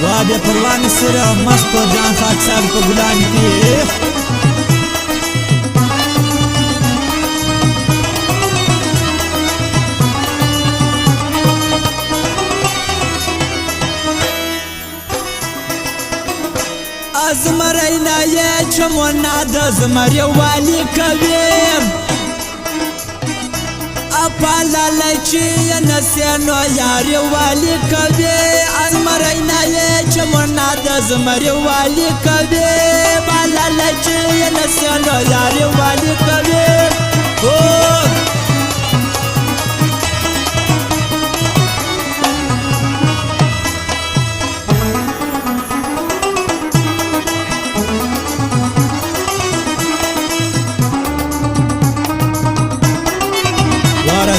وابي پروان سره مستو جان خاک صاحب په ګلان کې ازمرینا یې چمونه د زمری والی کوي اپالا لچی نسینو یاری والی کوي ازمرینا یې چمونه د زمری والی کوي بالا لچی نسینو یاری والی کوي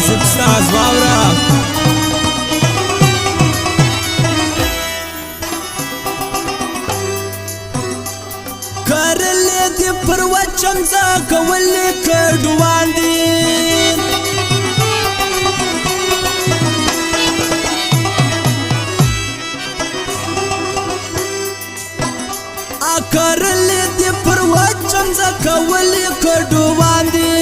زبستاز واورا کرلی دی پر وچم زاکولی کردوان دی کرلی دی پر وچم زاکولی کردوان دی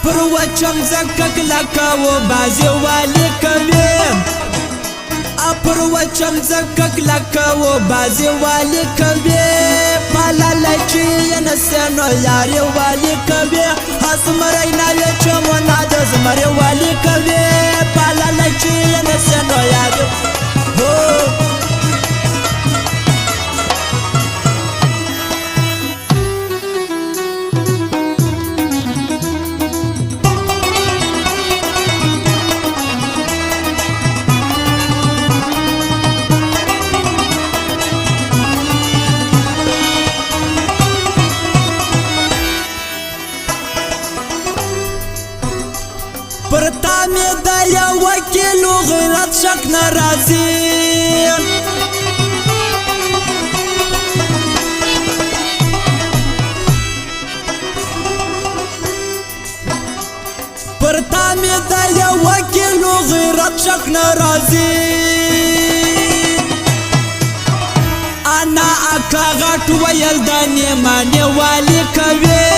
پر وچم زکک لکاو بازی والی کوي پر وچم زکک لکاو بازی والی کوي پالا لچی نسینو یاری والی کوي اسمرینا یې چمونه د زمری والی کوي پالا لچی نسینو یاری پرتا می دا یو وکیلو غیرت شک ناراضی پرتا می دا یو وکیلو غیرت شک ناراضی انا اکا غټ ویل دانی مانی والی کوي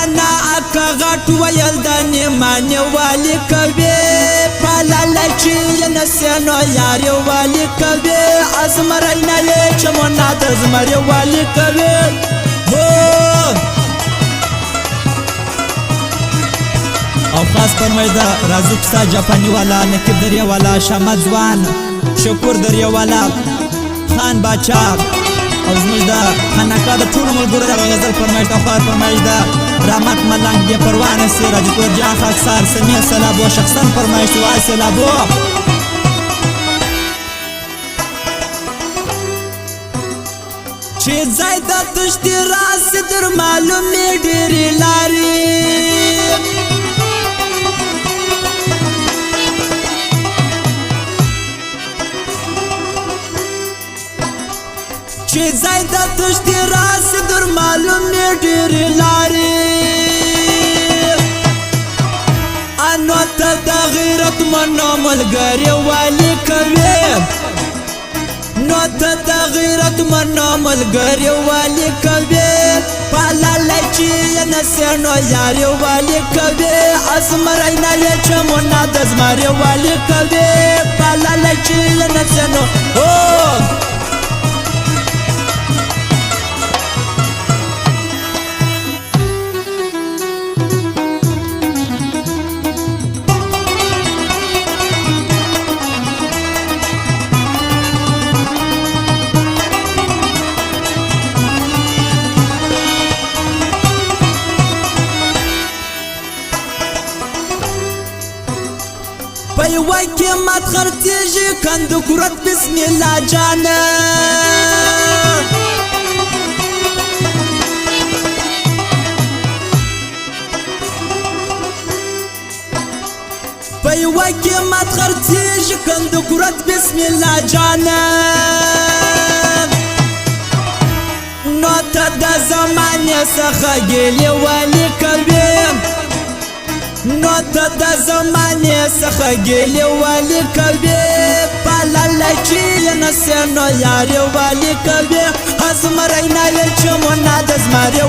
انا اکا غټ ویل دانی مانی والی کوي پالا لچی نسینو یاری والی کوي ازمرینا یې چمونه د زمری والی کوي او خاص فرمایدا رازو کستا جاپانی والا نکب دریا والا شامت ځوان شکور دریا والا خان باچا او زموږ د خانقاه د ټولو ملګرو دغه غزل فرمایش د خوار فرمایش د رحمت ملنګ بې پروانه سي راجپور جان خاکسار سمیع سلابو شخصا فرمایش وای سلابو چې ځای د تشتي راسي در معلومې ډېرې لارې چې ځای د تشتي راسي در معلومې ډېرې لارې انو ته د غیرت منو ملګري والی کوي نو ته د غیرت منو ملګري والی کوي پالا لچی نسینو یاری والی کوي ازمرینا یې چمونه د زمری والی کوي پالا لچی نسینو وکی مات خرتیجی کند کرت بسم اللہ جانا پی وکی مات خرتیجی کند کرت بسم اللہ جانا نو تا دا زمانی سخا گیلی والی کوی نو ته د زمانې څخه ګیلې والي کوي پالاله چې یې نسې نو یارې والي کوي زمری نه یې چې مو نه د زمرې